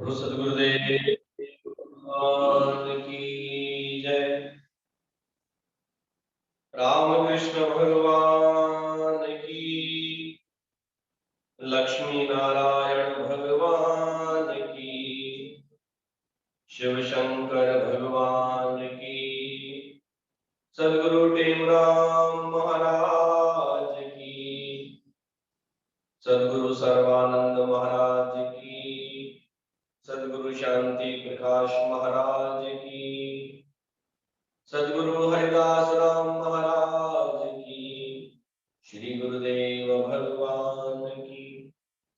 बोलो सद्गुरुदेव भगवान की जय। रामकृष्ण भगवान की, लक्ष्मी नारायण भगवान की, शिव शंकर भगवान की, सद्गुरु टेमराम महाराज की, सद्गुरु सर्वानंद महाराज की, सद्गुरु शांति प्रकाश महाराज की, सद्गुरु हरिदास राम महाराज की, श्री गुरुदेव भगवान की,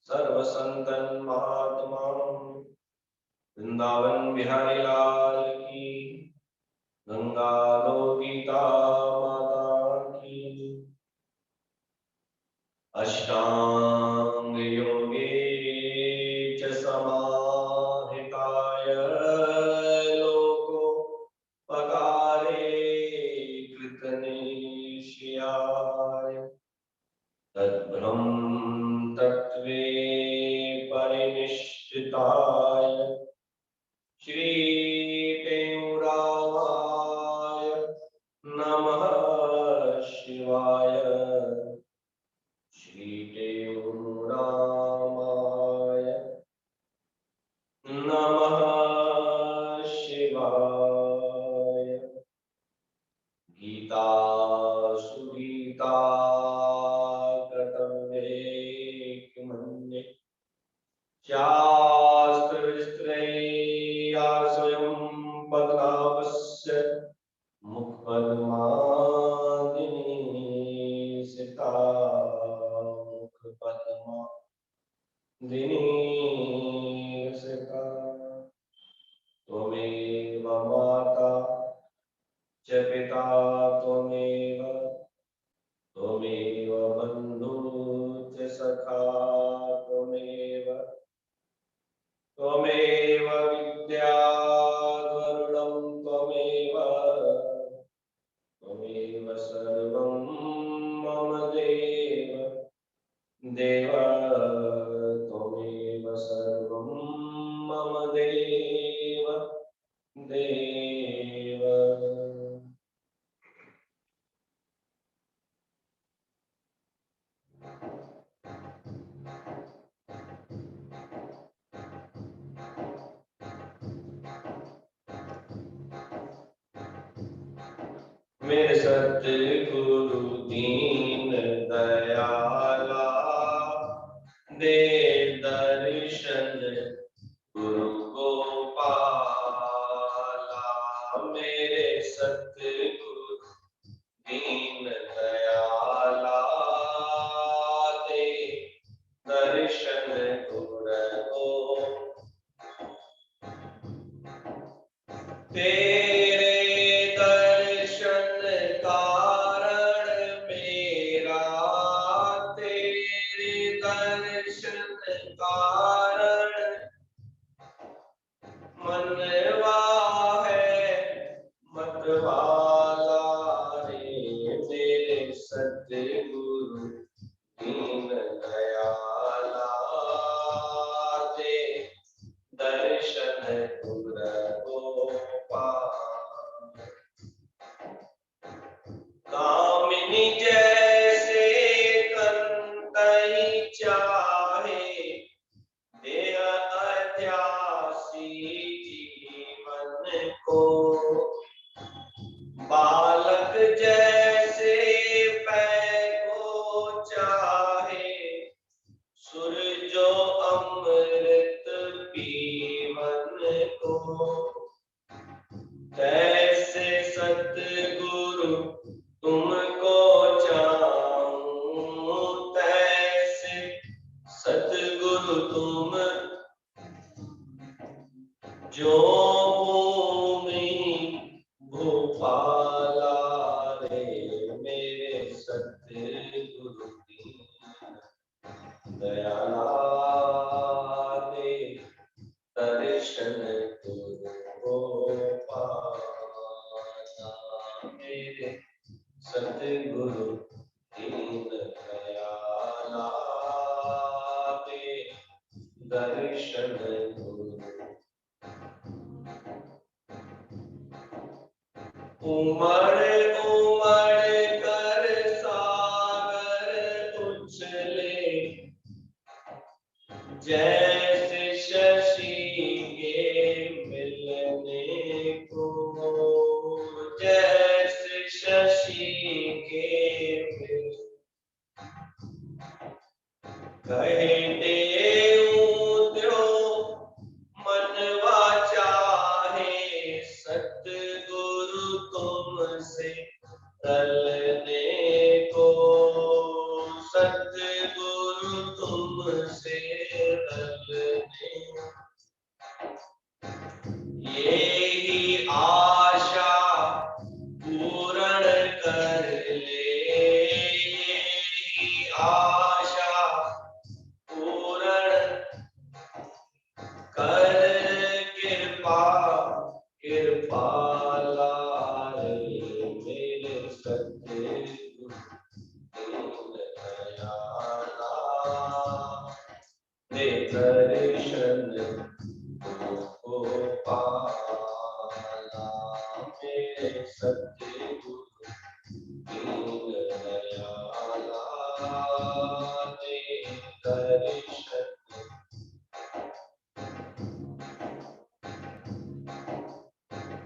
सर्व संतन महात्मा वृंदावन बिहारी लाल की, गंगा गीता माता की। अष्टांग योगे च समाहिताय लोको पकारे कृतनिश्चयाय तद्ब्रह्म तत्त्वे परिनिष्ठिताय श्री टेमुराय नमः शिवाय। श्री टेमुरामाय नमः शिवाय। गीता सुगीता कर्तव्ये शास्त्र विस्तृया स्वयं पद्मावस्य मुखपद्मादिनी सिता मुखपद्मादिनी सिता। त्वमेव माता च पिता त्वमेव, त्वमेव बन्धुः च सखा त्वमेव, त्वमेव विद्यावरुणं त्वमेव, त्वमेव सर्वं मम देव देव, त्वमेव सर्वं मम देव देव। मेरे सतगुरु दीन दयाला, दे दर्शन गुरु गोपाला। मेरे सतगुरु दीन दयाला, दे दर्शन गुरु तेरे दर्शन कारण मेरा, तेरे दर्शन कारण मनवा है मतवाला रे। मेरे सतगुरु दीन दयाला, दे दर्शन गुरु गोपाल। कामिनी जैसे कंतहि चाहे, देह अध्यासी जीवन को। बालक जैसे पैको चाहे, सुर जो अमृत पीवन को। कैसे सतगुरु तुमको चाहूं, तैसे सतगुरु तुम जो भूमि भूपाला रे। मेरे सतगुरु दयाला, दे दर्शन गुरु गोपाला। मेरे सतगुरु दीन दयाला, दे दर्शन गुरु उमड़ उमड़ कर सागर उछले, जैसे शशि के मिलने को, जैसे शशि के मिलने, कहे देऊं त्यो मनवा चाहे, सतगुरु तुमसे रलने को, सतगुरु तुमसे रलने, यही आशा पूर्ण कर ले, यही आशा पूर्ण कर, कृपा कृपाला मेरे सतगुरु दयाला, दे दर्शन को पाला, मेरे सतगुरु दयाला, दे दर्शन।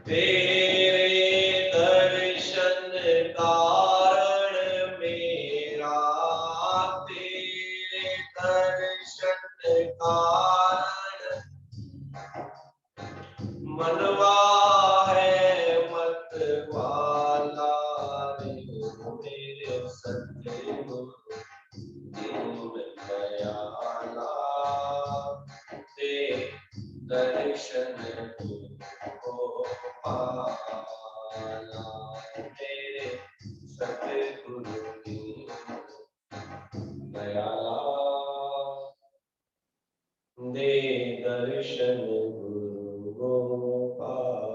तेरे दर्शन कारण मेरा, तेरे दर्शन कारण मनवा है मतवाला रे, मेरे सतगुरु दीन दयाला, दे दर्शन को पाला, मेरे सतगुरु दीन दयाला, दे दर्शन गुरु गोपाल।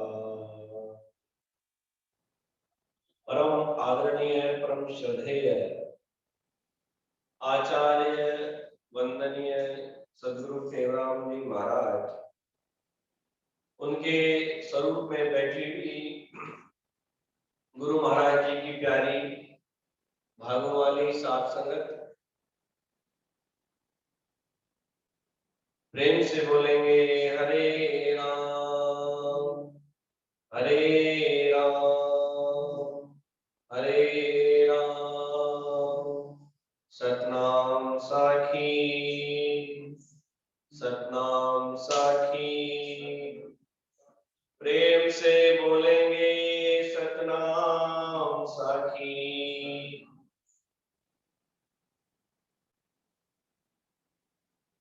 परम आदरणीय, परम श्रद्धेय आचार्य वंदनीय सदगुरु टेवराम जी महाराज, उनके स्वरूप में बैठी हुई गुरु महाराज जी की प्यारी भागों वाली साथ संगत, प्रेम से बोलेंगे हरे राम हरे राम हरे राम, सतनाम साखी सतनाम साखी, प्रेम से बोलेंगे सतनाम साखी।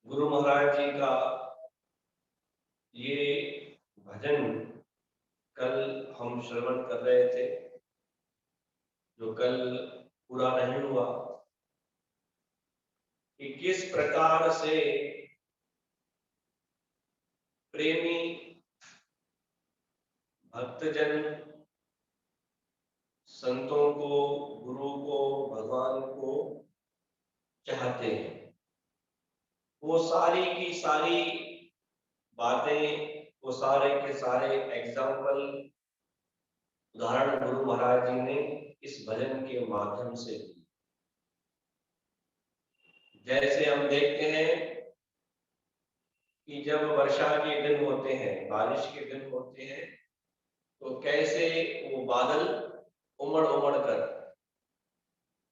गुरु महाराज जी का ये भजन कल हम श्रवण कर रहे थे, जो कल पूरा नहीं हुआ, कि किस प्रकार से प्रेमी भक्तजन संतों को, गुरु को, भगवान को चाहते हैं। वो सारी की सारी बातें, वो सारे के सारे एग्जाम्पल, उदाहरण गुरु महाराज जी ने इस भजन के माध्यम से, जैसे हम देखते हैं कि जब वर्षा के दिन होते हैं, बारिश के दिन होते हैं, तो कैसे वो बादल उमड़ उमड़ कर,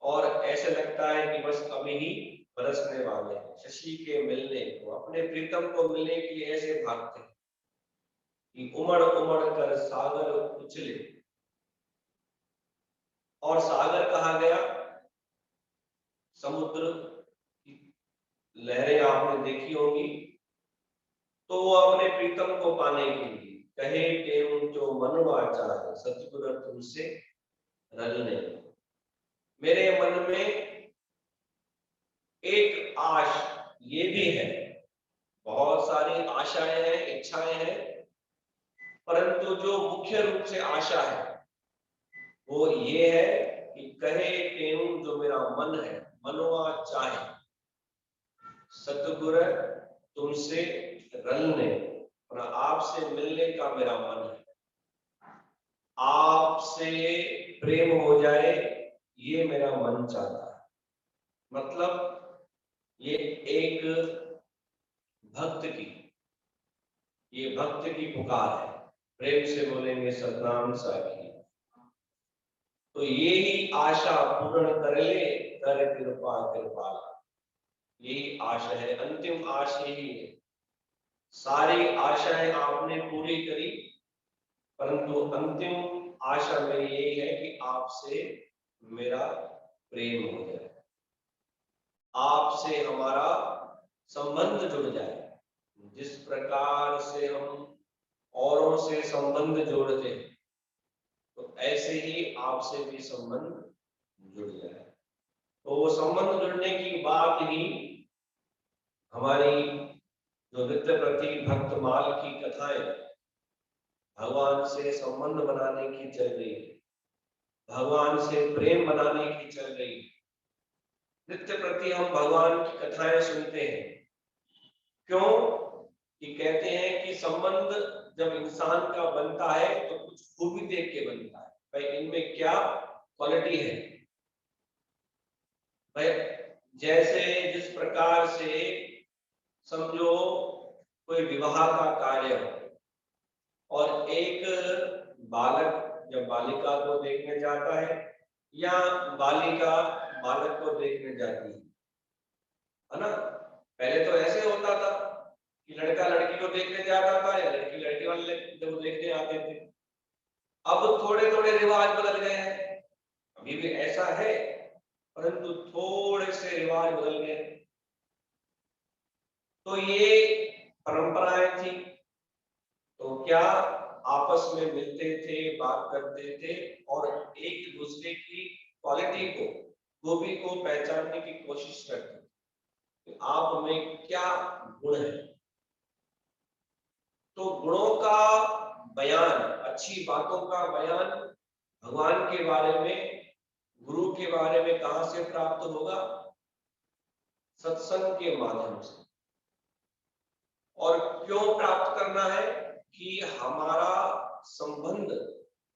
और ऐसे लगता है कि बस अभी ही बरसने वाले हैं, शशि के मिलने को, अपने प्रीतम को मिलने के लिए ऐसे भागते हैं कि उमड़ उमड़ कर सागर उछले। और सागर कहा गया, समुद्र की लहरें आपने देखी होंगी, तो वो अपने प्रीतम को पाने के लिए कहे टेम जो मनवा चाहे, सतगुरु तुमसे रलने। मेरे मन में एक आश ये भी है, बहुत सारी आशाएं हैं, इच्छाएं हैं, परंतु जो मुख्य रूप से आशा है वो ये है कि कहे टेम जो मेरा मन है, मनवा चाहे, सतगुरु तुमसे रलने, और आपसे मिलने का मेरा मन है। आपसे प्रेम हो जाए, ये मेरा मन चाहता है। मतलब ये एक भक्त की पुकार है। प्रेम से बोलेंगे सतनाम साखी। तो ये ही आशा पूर्ण कर ले, कर कृपा कृपाला। यही आशा है, अंतिम आशा यही है। सारी आशाएं आपने पूरी करी, परंतु अंतिम आशा मेरी यही है कि आपसे मेरा प्रेम हो जाए, आपसे हमारा संबंध जुड़ जाए। जिस प्रकार से हम औरों से संबंध जोड़ते हैं, तो ऐसे ही आपसे भी संबंध जुड़ जाए। तो वो संबंध जुड़ने की बात ही हमारी जो नित्य प्रति भक्तमाल की कथाएं भगवान से संबंध बनाने की चल रही है, भगवान से प्रेम बनाने की चल रही है। नित्य प्रति हम भगवान की कथाएं सुनते हैं। क्यों? कि कहते हैं कि संबंध जब इंसान का बनता है तो कुछ खूबी देख के बनता है, भाई इनमें क्या क्वालिटी है। भाई जैसे जिस प्रकार से समझो कोई विवाह का कार्य हो और एक बालक जब बालिका को देखने जाता है या बालिका बालक को देखने जाती है ना। पहले तो ऐसे होता था कि लड़का लड़की को देखने जाता था या लड़की लड़की वाले जब देखने आते थे। अब थोड़े थोड़े रिवाज बदल गए हैं, अभी भी ऐसा है, परंतु थोड़े से रिवाज बदल गए। तो ये परंपराएं थी, तो क्या आपस में मिलते थे, बात करते थे और एक दूसरे की क्वालिटी को, खूबी को पहचानने की कोशिश करते थे कि आप में क्या गुण है। तो गुणों का बयान, अच्छी बातों का बयान भगवान के बारे में, गुरु के बारे में कहां से प्राप्त होगा? सत्संग के माध्यम से। और क्यों प्राप्त करना है? कि हमारा संबंध,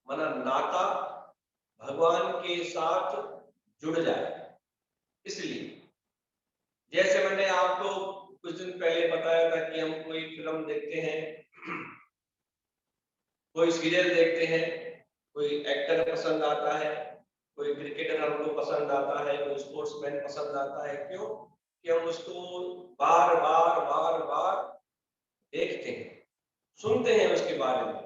माना नाता भगवान के साथ जुड़ जाए। इसलिए जैसे मैंने आपको कुछ दिन पहले बताया था कि हम कोई फिल्म देखते हैं, कोई सीरियल देखते हैं, कोई एक्टर पसंद आता है, कोई क्रिकेटर हमको पसंद आता है, कोई स्पोर्ट्समैन पसंद आता है। क्यों? कि हम उसको बार बार बार बार देखते हैं, सुनते हैं उसके बारे में।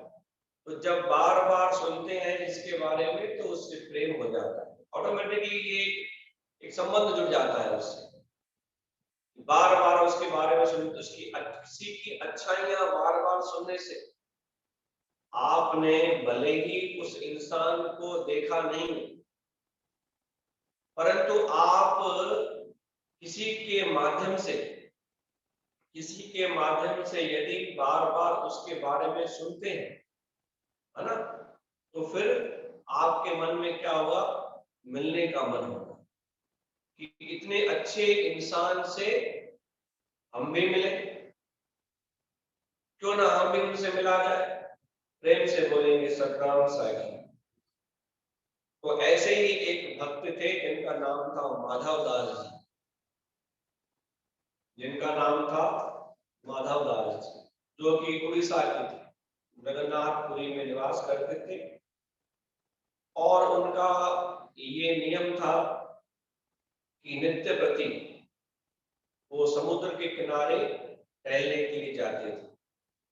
तो जब बार बार सुनते हैं इसके बारे में तो उससे प्रेम हो जाता है, ऑटोमेटिकली ये एक संबंध जुड़ जाता है उससे। बार बार उसके बारे में सुनते, उसकी किसी की अच्छाइयां बार बार सुनने से, आपने भले ही उस इंसान को देखा नहीं, परंतु आप किसी के माध्यम से, किसी के माध्यम से यदि बार बार उसके बारे में सुनते हैं, है ना, तो फिर आपके मन में क्या होगा? मिलने का मन होगा कि इतने अच्छे इंसान से हम भी मिले, क्यों ना हम भी उनसे मिला जाए। प्रेम से बोलेंगे सतनाम साखी। तो ऐसे ही एक भक्त थे जिनका नाम था माधव दास जी, जिनका नाम था माधव दास जी, जो कि उड़ीसा के थे, जगन्नाथपुरी में निवास करते थे। और उनका ये नियम था कि नित्य प्रति वो समुद्र के किनारे टहलने के लिए जाते थे।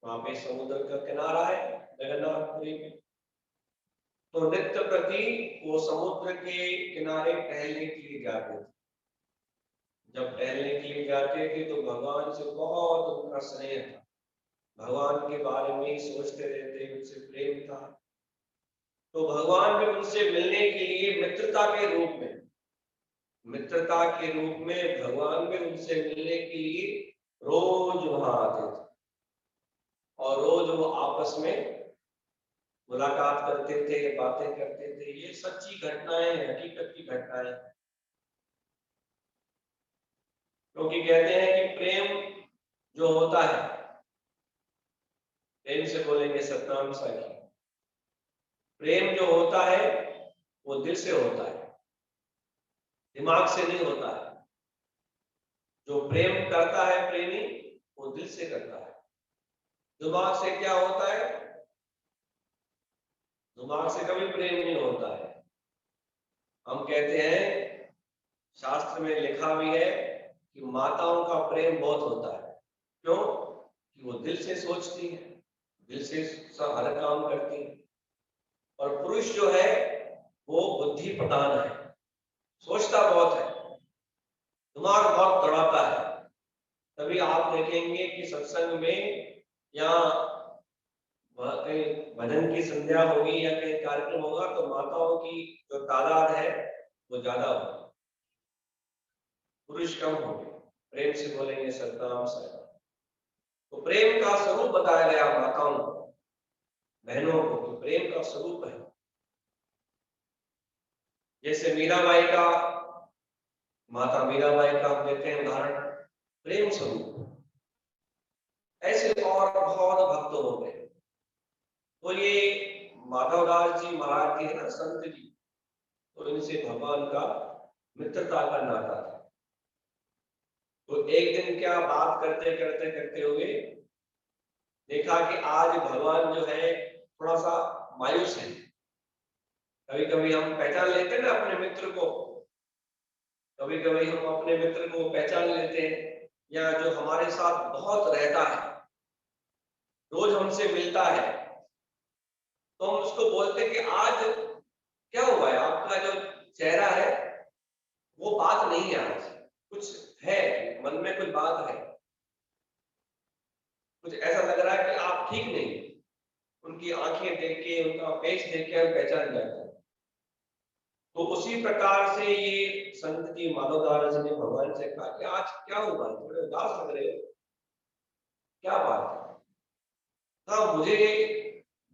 वहां पे समुद्र का किनारा है जगन्नाथपुरी में, तो नित्य प्रति वो समुद्र के किनारे टहलने के लिए जाते थे। जब टहलने के लिए जाते थे तो भगवान से बहुत उनका स्नेह था, भगवान के बारे में ही सोचते रहते, उनसे प्रेम था। तो भगवान भी उनसे मिलने के लिए मित्रता के रूप में, मित्रता के रूप में भगवान भी उनसे मिलने के लिए रोज वहां आते थे और रोज वो आपस में मुलाकात करते थे, बातें करते थे। ये सच्ची घटनाएं, हकीकत की घटनाएं। क्योंकि कहते हैं कि प्रेम जो होता है, प्रेम से बोलेंगे सतनाम साखी। प्रेम जो होता है वो दिल से होता है, दिमाग से नहीं होता है। जो प्रेम करता है प्रेमी, वो दिल से करता है। दिमाग से क्या होता है? दिमाग से कभी प्रेम नहीं होता है। हम कहते हैं, शास्त्र में लिखा भी है कि माताओं का प्रेम बहुत होता है। क्यों? कि वो दिल से सोचती है, दिल से हर काम करती है। और पुरुष जो है वो बुद्धि प्रधान है, सोचता बहुत है, दिमाग बहुत दौड़ाता है। तभी आप देखेंगे कि सत्संग में या कहीं भजन की संध्या होगी या कहीं कार्यक्रम होगा तो माताओं की जो तादाद है वो ज्यादा होगी, पुरुष कम होंगे। प्रेम से बोलेंगे सतनाम साहब। तो प्रेम का स्वरूप बताया गया माताओं को, बहनों को, तो प्रेम का स्वरूप है। जैसे मीराबाई का, माता मीराबाई का हम देते हैं उदाहरण, प्रेम स्वरूप। ऐसे और बहुत भक्त हो गए। तो ये माधवदास जी महाराज जी है ना, संत जी, तो इनसे भगवान का मित्रता का नाता था। तो एक दिन क्या बात करते करते करते हुए देखा कि आज भगवान जो है थोड़ा सा मायूस है। कभी कभी हम पहचान लेते हैं ना अपने मित्र को, कभी कभी हम अपने मित्र को पहचान लेते हैं, या जो हमारे साथ बहुत रहता है, रोज हमसे मिलता है, तो हम उसको बोलते हैं कि आज क्या हुआ है, आपका जो चेहरा है वो बात नहीं है, आज कुछ है, मन में कुछ बात है, कुछ ऐसा लग रहा है कि आप ठीक नहीं। उनकी आंखें देख के, उनका फेस देख के हम पहचान जाते हैं। तो उसी प्रकार से ये संत जी माधवदास जी ने भगवान से कहा कि आज क्या हुआ, थोड़े उदास लग रहे हो, क्या बात है? हाँ, मुझे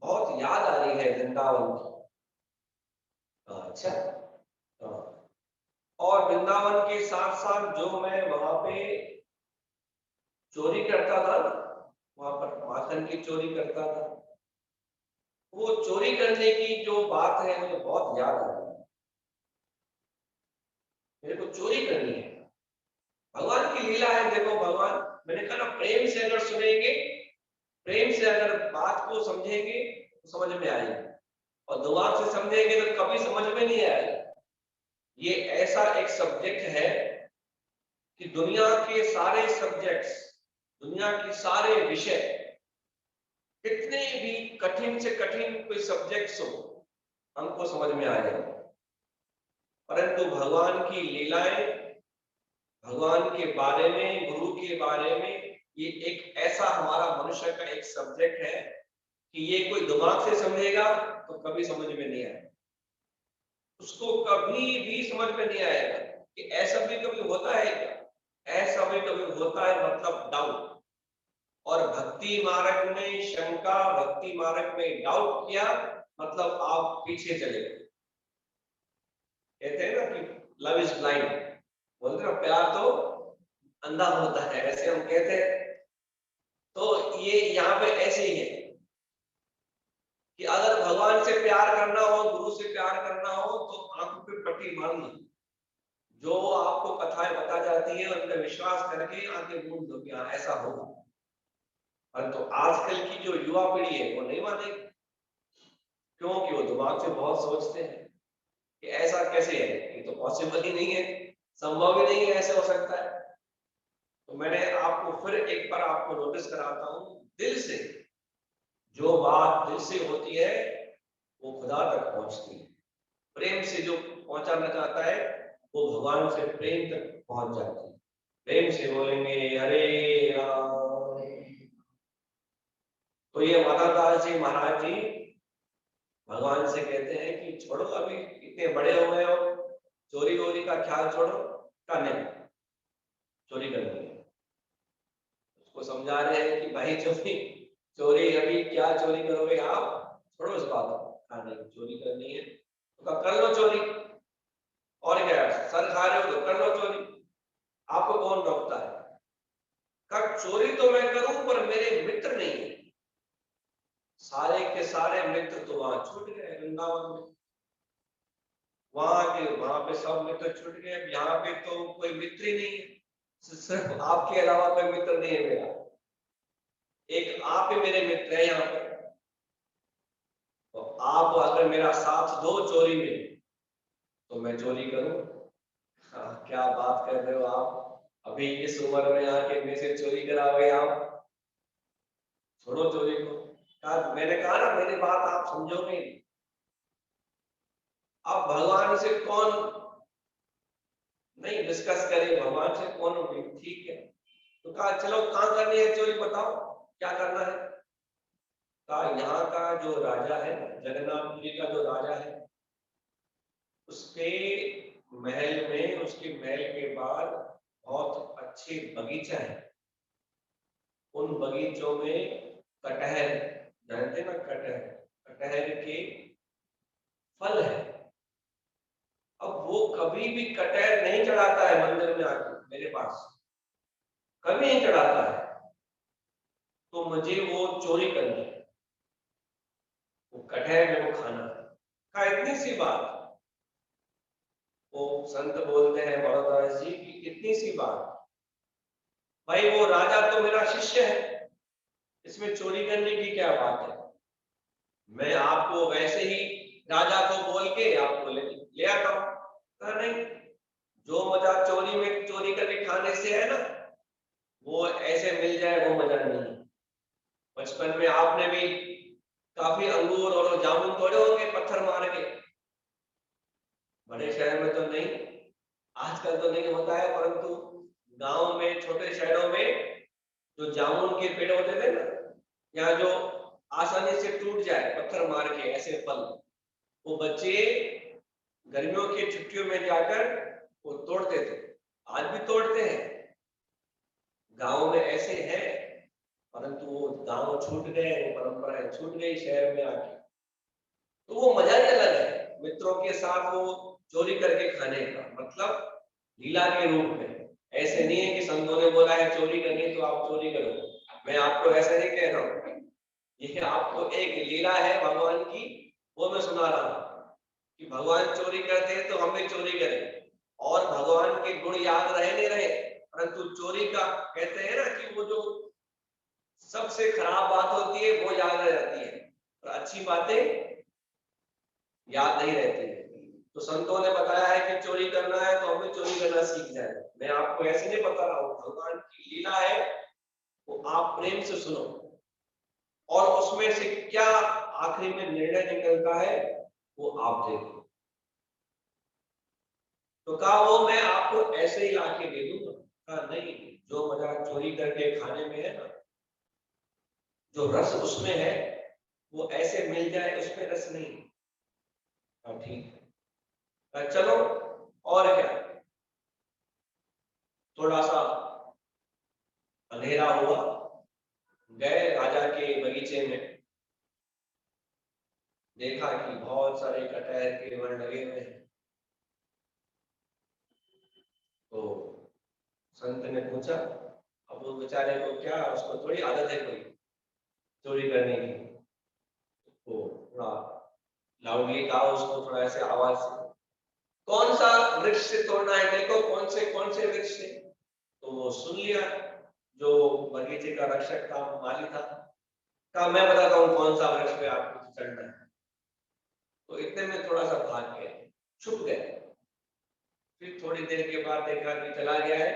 बहुत याद आ रही है वृंदावन की। अच्छा। हाँ। और वृंदावन के साथ साथ जो मैं वहां पे चोरी करता था ना, वहां पर माखन की चोरी करता था, वो चोरी करने की जो बात है मुझे बहुत याद आ रही है। मेरे को चोरी करनी है, भगवान की लीला है। देखो भगवान, मैंने कहा ना, प्रेम से अगर सुनेंगे, प्रेम से अगर बात को समझेंगे तो समझ में आएगी, और दिमाग से समझेंगे तो कभी समझ में नहीं आएगा। ये ऐसा एक सब्जेक्ट है कि दुनिया के सारे सब्जेक्ट्स, दुनिया के सारे विषय, कितने भी कठिन से कठिन कोई सब्जेक्ट्स हो, हमको समझ में आ जाएगा। परंतु भगवान की लीलाएं, भगवान के बारे में, गुरु के बारे में, ये एक ऐसा हमारा मनुष्य का एक सब्जेक्ट है कि ये कोई दिमाग से समझेगा तो कभी समझ में नहीं आएगा, उसको कभी भी समझ में नहीं आएगा कि ऐसा भी कभी होता है क्या, ऐसा भी कभी होता है, मतलब डाउट। और भक्ति मार्ग में शंका, भक्ति मार्ग में डाउट किया, मतलब आप पीछे चले गए। कहते हैं ना कि लव इज ब्लाइंड, बोलते ना प्यार तो अंधा होता है, ऐसे हम कहते हैं। तो ये यहाँ पे ऐसे ही है कि अगर भगवान से प्यार करना हो, गुरु से प्यार करना हो, तो आंखों पे पट्टी मार लो, जो आपको कथाएं बता जाती है उन पर विश्वास करके आंखें मूंद दो कि हाँ ऐसा होगा। परंतु आजकल की जो युवा पीढ़ी है वो नहीं मानेगी, क्योंकि वो दिमाग से बहुत सोचते हैं कि ऐसा कैसे है, ये तो पॉसिबल ही नहीं है, संभव ही नहीं है, ऐसे हो सकता है। तो मैंने आपको फिर एक बार आपको नोटिस कराता हूं, दिल से जो बात दिल से होती है वो खुदा तक पहुंचती है। प्रेम से जो पहुंचाना चाहता है वो भगवान से प्रेम तक पहुंच जाती है। प्रेम से बोलेंगे हरे राम। तो ये माधवदास जी महाराज जी भगवान से कहते हैं कि छोड़ो, अभी इतने बड़े हो गए हो, चोरी वोरी का ख्याल छोड़ो, करने चोरी करनी है। उसको समझा रहे हैं कि भाई चोरी चोरी अभी क्या चोरी करोगे आप, छोड़ो इस बात को, खाने की चोरी करनी है तो कर लो चोरी, और क्या, सर खा रहे हो तो कर लो चोरी, आपको कौन रोकता है? कब चोरी तो मैं करूं पर मेरे मित्र नहीं है, सारे के सारे मित्र तो वहां छूट गए वृंदावन में, वहां पे सब मित्र छूट गए। यहाँ पे तो कोई मित्र ही नहीं है, सिर्फ आपके अलावा कोई मित्र नहीं है मेरा, एक आप ही मेरे मित्र है यहाँ पर। तो आप अगर मेरा साथ दो चोरी में तो मैं चोरी करूं। हाँ, क्या बात कर रहे हो आप, अभी इस उम्र में आके मेरे से चोरी कराओगे आप, छोड़ो चोरी को। मैंने कहा ना, मेरी बात आप समझोगे। अब भगवान से कौन नहीं डिस्कस करे, भगवान से कौन उठे, ठीक है। तो कहा चलो कहाँ करनी है चोरी, बताओ क्या करना है। कहा यहाँ का जो राजा है, जगन्नाथपुरी का जो राजा है, उसके महल में, उसके महल के बाद बहुत अच्छे बगीचा है। उन बगीचों में कटहल, जानते ना कटहल, कटहल के फल है। अब वो कभी भी कटहल नहीं चढ़ाता है मंदिर में आके मेरे पास, कभी नहीं चढ़ाता है। तो मुझे वो चोरी करनी है, वो कटहल मेरे को खाना है। कहा इतनी सी बात। वो संत बोलते हैं बड़ौदा जी की इतनी सी बात, भाई वो राजा तो मेरा शिष्य है, इसमें चोरी करने की क्या बात है। मैं आपको वैसे ही राजा को बोल के आपको ले आता हूं। कहा नहीं, जो मजा चोरी में चोरी करके खाने से है ना, वो ऐसे मिल जाए वो मजा नहीं। बचपन में आपने भी काफी अंगूर और जामुन तोड़े होंगे पत्थर मार के, बड़े शहर में तो नहीं, आजकल तो नहीं होता है, परंतु गांव में, छोटे शहरों में जो जामुन के पेड़ होते थे ना, या जो आसानी से टूट जाए पत्थर मार के ऐसे फल, वो बच्चे गर्मियों की छुट्टियों में जाकर वो तोड़ते थे। आज भी तोड़ते हैं, गांव में ऐसे है, परंतु वो गांव छूट गए, वो परंपराएं छूट गई शहर में आके। तो वो मजा ही अलग है, मित्रों के साथ वो चोरी करके खाने का, मतलब लीला के रूप में। ऐसे नहीं है कि संतों ने बोला है चोरी करनी तो आप चोरी करो, मैं आपको ऐसे नहीं कह रहा हूँ। ये आपको एक लीला है भगवान की, वो मैं सुना रहा हूँ कि भगवान चोरी करते हैं तो हम भी चोरी करें, और भगवान के गुण याद रहे नहीं रहे, परंतु चोरी का कहते हैं ना कि वो जो सबसे खराब बात होती है वो याद रह जाती है, और अच्छी बातें याद नहीं रहती है। तो संतों ने बताया है कि चोरी करना है तो हमें चोरी करना सीख जाए। मैं आपको ऐसे नहीं बता रहा हूँ, भगवान की लीला है, वो आप प्रेम से सुनो, और उसमें से क्या आखिरी में निर्णय निकलता है वो आप देखो। तो कहा वो मैं आपको ऐसे ही लाके दे दूंगा। कहा नहीं, जो मजा चोरी करके खाने में है ना, जो रस उसमें है, वो ऐसे मिल जाए उसमें रस नहीं। हाँ ठीक है, कहा चलो और क्या। थोड़ा सा अंधेरा हुआ, गए राजा के बगीचे में, देखा कि बहुत सारे कटहल के वन लगे हुए हैं। तो संत ने पूछा, अब वो बेचारे को क्या, उसको थोड़ी आदत है कोई चोरी करने की, तो थोड़ा लाउडली कहा उसको, थोड़ा ऐसे आवाज से, कौन सा वृक्ष से तोड़ना है, देखो कौन से वृक्ष से। तो वो सुन लिया, जो बगीचे का रक्षक था, माली था। कहा मैं बताता हूँ कौन सा वृक्ष पे आपको चढ़ना है। तो इतने में थोड़ा सा भाग गए, छुप गए। फिर थोड़ी देर के बाद देखा कि चला गया है,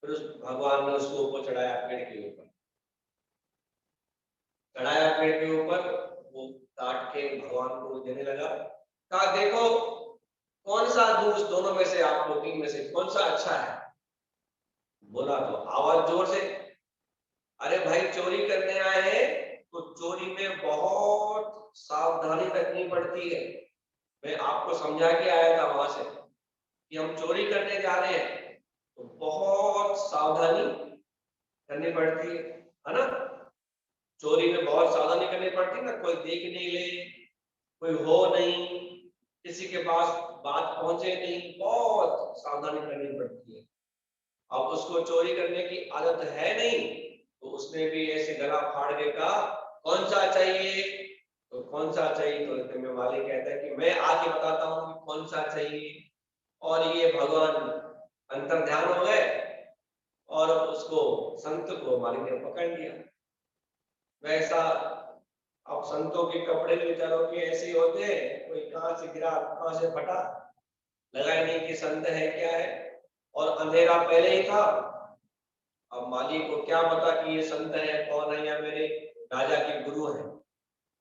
फिर उस भगवान ने उसको ऊपर चढ़ाया, पेड़ के ऊपर चढ़ाया, पेड़ के ऊपर वो काट के भगवान को देने लगा। कहा देखो कौन सा दूध दोनों में से, आप लोग तीन में से कौन सा अच्छा है। बोला तो आवाज जोर से, अरे भाई चोरी करने आए हैं तो चोरी में बहुत सावधानी रखनी पड़ती है। मैं आपको समझा के आया था वहां से कि हम चोरी करने जा रहे हैं तो बहुत सावधानी करनी पड़ती है ना। चोरी में बहुत सावधानी करनी पड़ती है ना, कोई देख नहीं ले, कोई हो नहीं, किसी के पास बात पहुंचे नहीं, बहुत सावधानी करनी पड़ती है। अब उसको चोरी करने की आदत है नहीं, तो उसने भी ऐसे गला फाड़ के कहा कौन सा चाहिए। कौन सा चाहिए, तो इतने में मालिक कहता है कि मैं आके बताता हूँ कि कौन सा चाहिए। और ये भगवान अंतर ध्यान हो गए और उसको संत को मालिक ने पकड़ लिया। वैसा अब संतों के कपड़े बेचारों के ऐसे ही होते हैं, कोई कहाँ से गिरा कहाँ से फटा, लगा ही नहीं कि संत है क्या है, और अंधेरा पहले ही था। अब मालिक को क्या पता कि ये संत है कौन है या मेरे राजा के गुरु हैं।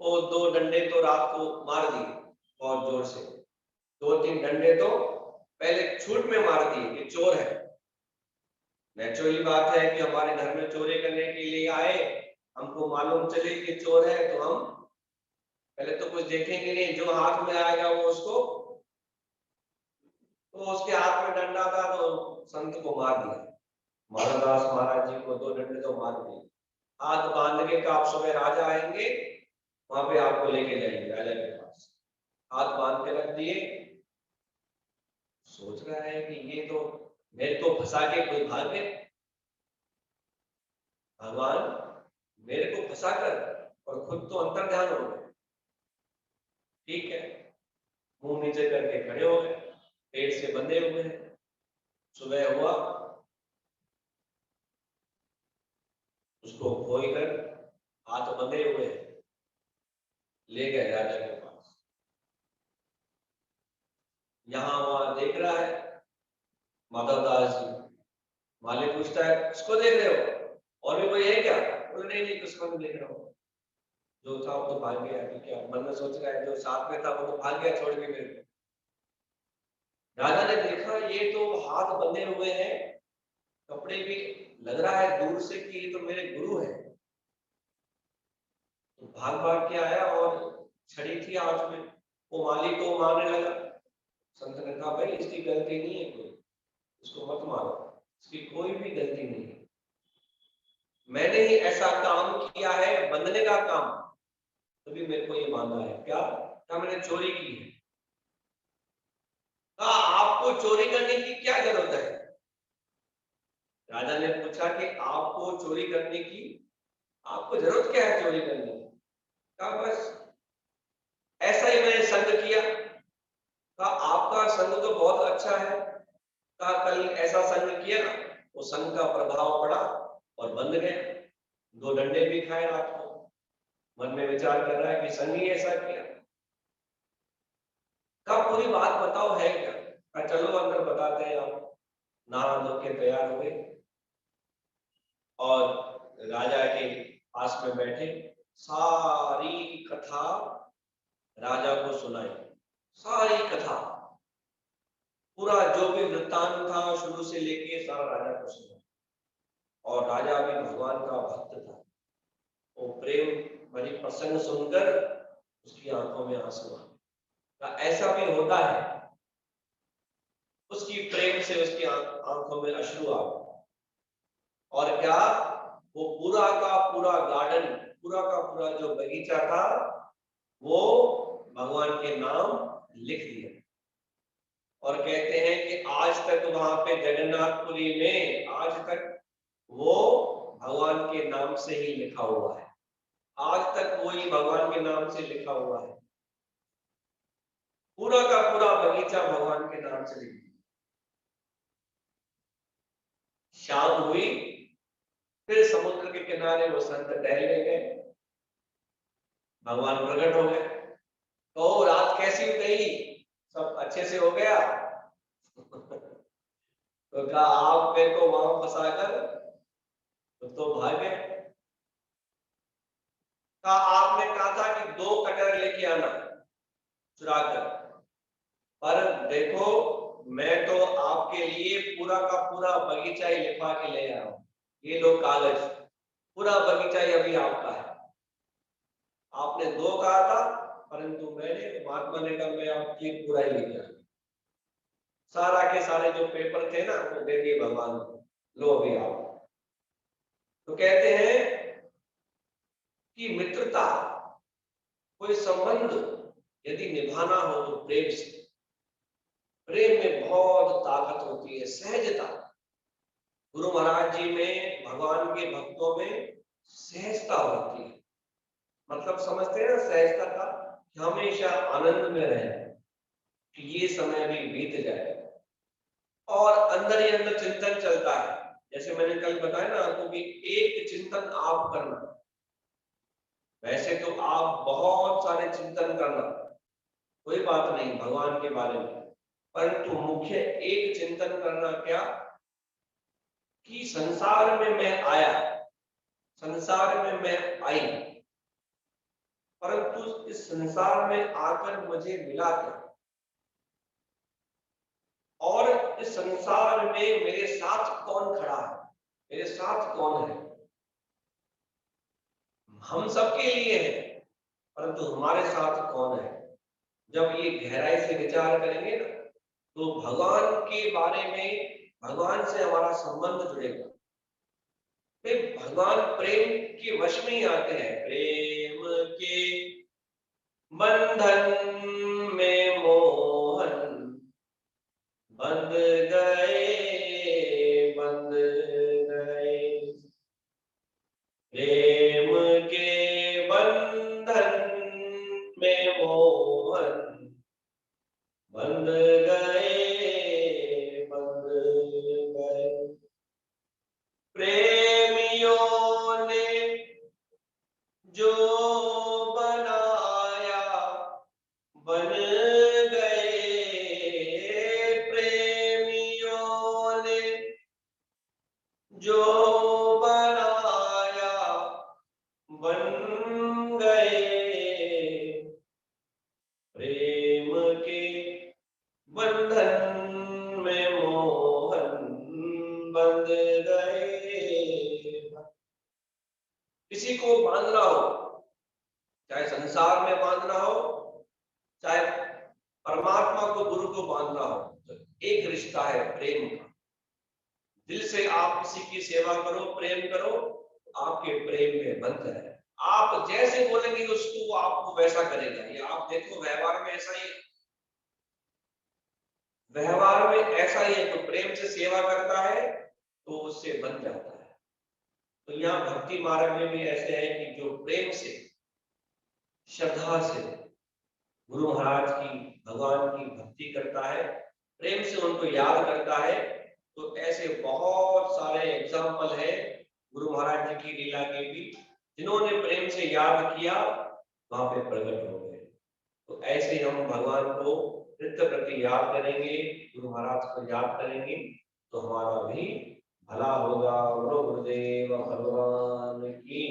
वो 2 डंडे तो रात को मार दिए बहुत जोर से, 2-3 डंडे तो पहले छूट में मार दिए कि चोर है। नेचुरली बात है कि हमारे घर में चोरी करने के लिए आए, हमको मालूम चले कि चोर है तो हम पहले तो कुछ देखेंगे नहीं, जो हाथ में आएगा वो उसको, तो उसके हाथ में डंडा था तो संत को मार दिया। माधवदास महाराज जी को 2 डंडे तो मार दिए। हाथ बांध के आप सुबह राजा आएंगे, वहां पे आपको लेके जाएंगे राजा के पास। हाथ बांध के रख दिए, सोच रहा है कि ये तो मेरे को फंसा के कोई भाग गए, भगवान मेरे को फंसा कर और खुद तो अंतर ध्यान हो गए। ठीक है, मुंह नीचे करके खड़े हो गए, पेट से बंधे हुए हैं। सुबह हुआ, उसको खोल कर हाथ बंधे हुए ले गए राजा के पास। यहाँ वहां देख रहा है माधवदास जी। मालिक पूछता है किसको देख रहे हो, और भी कोई है क्या? बोले नहीं नहीं, किसको नहीं देख रहा हूँ, जो था वो तो भाग गया। अभी क्या मन में सोच रहा है, जो साथ में था वो तो भाग गया छोड़ के मेरे को। राजा ने देखा ये तो हाथ बंधे हुए हैं, कपड़े भी, लग रहा है दूर से कि ये तो मेरे गुरु है। तो भाग भाग के आया और छड़ी थी हाथ में, वो मालिक को मारने लगा। संत ने कहा भाई इसकी गलती नहीं है कोई, इसको मत मारो, इसकी कोई भी गलती नहीं है, मैंने ही ऐसा काम किया है, बंधने का काम, तभी मेरे को ये मानना है। क्या मैंने चोरी की है? कहा आपको चोरी करने की क्या जरूरत है? राजा ने पूछा कि आपको चोरी करने की आपको जरूरत क्या है चोरी करने की? कहा बस ऐसा ही मैंने संग किया। कहा आपका संग तो बहुत अच्छा है। कहा कल ऐसा संग किया, वो संग का प्रभाव पड़ा और बंध गए, 2 डंडे भी खाए रात को। मन में विचार कर रहा है कि संग ही ऐसा किया। कहा पूरी बात बताओ है क्या? कहा चलो अंदर बताते हैं। आप नहा धो के तैयार हुए और राजा के पास में बैठे, सारी कथा राजा को सुनाई। सारी कथा, पूरा जो भी वृत्तांत था शुरू से लेके सारा राजा को सुना। और राजा भी भगवान का भक्त था, वो प्रेम भरी प्रसंग सुनकर उसकी आंखों में आंसू आ। ऐसा भी होता है, उसकी प्रेम से उसकी आंखों में अश्रु आ। और क्या, वो पूरा का पूरा गार्डन, पूरा का पूरा जो बगीचा था वो भगवान के नाम लिख दिया। और कहते हैं कि आज तक वहां पे जगन्नाथपुरी में आज तक वो भगवान के नाम से ही लिखा हुआ है। आज तक वही भगवान के नाम से लिखा हुआ है, पूरा का पूरा बगीचा भगवान के नाम से लिखा। शाम हुई, फिर समुद्र के किनारे वो संत टहलने गए, भगवान प्रकट हो गए। तो रात कैसी गई, सब अच्छे से हो गया? तो कहा आप मेरे को वहां फंसा कर तो भागे। कहा आपने कहा था कि 2 कटर लेके आना चुरा कर, पर देखो मैं तो आपके लिए पूरा का पूरा बगीचा ही लिखवा के ले आया हूँ। ये लो कागज, पूरा बगीचा ही अभी आपका है। आपने 2 कहा था, परंतु मैंने, महात्मा ने कहा मैं आपके पूरा ही लेके आया। सारा के सारे जो पेपर थे ना वो दे दिए भगवान को, लो अभी आप। तो कहते हैं कि मित्रता, कोई संबंध यदि निभाना हो तो प्रेम से। प्रेम में बहुत ताकत होती है, सहजता। गुरु महाराज जी में, भगवान के भक्तों में सहजता होती है। मतलब समझते हैं ना सहजता का? हमेशा आनंद में रहें कि ये समय भी बीत जाएगा, और अंदर ही अंदर चिंतन चलता है। जैसे मैंने कल बताया ना आपको कि एक चिंतन आप करना, वैसे तो आप बहुत सारे चिंतन करना, कोई बात नहीं भगवान के बारे में, परंतु मुख्य एक चिंतन करना क्या, कि संसार में मैं आया, संसार में मैं आई, परंतु इस संसार में आकर मुझे मिला क्या, और इस संसार में मेरे साथ कौन खड़ा है, मेरे साथ कौन है। हम सबके लिए है, परंतु हमारे साथ कौन है। जब ये गहराई से विचार करेंगे ना, तो भगवान के बारे में, भगवान से हमारा संबंध जुड़ेगा। वे भगवान प्रेम के वश में ही आते हैं। प्रेम के बंधन में मोहन बंध गए, बंध गए। प्रेम के बंधन में मोहन बंध गए, बंध गए। प्रेमियों ने जो बनाया बन गए, प्रेमियों ने जो बनाया बन गए। प्रेम के बंधन में मोहन बंध गए। किसी को बांधना हो, चाहे संसार में बांधना हो, चाहे परमात्मा को, गुरु को बांधना हो, तो एक रिश्ता है प्रेम का। दिल से आप किसी की सेवा करो, प्रेम करो, आपके प्रेम में बंध है। आप जैसे बोलेंगे उसको, वो आपको वैसा करेगा। ये आप देखो व्यवहार में ऐसा ही, व्यवहार में ऐसा ही है। तो प्रेम से सेवा करता है तो उससे बन जाता है। तो यहाँ भक्ति मार्ग में भी ऐसे है कि जो प्रेम से, श्रद्धा से गुरु महाराज की, भगवान की भक्ति करता है, प्रेम से उनको याद करता है, तो ऐसे बहुत सारे एग्जाम्पल है गुरु महाराज जी की लीला के भी, जिन्होंने प्रेम से याद किया वहां पे प्रकट हो गए। तो ऐसे हम भगवान को नित्य प्रति याद करेंगे, गुरु महाराज को याद करेंगे, तो हमारा भी भला होगा। बोलो गुरुदेव भगवान की।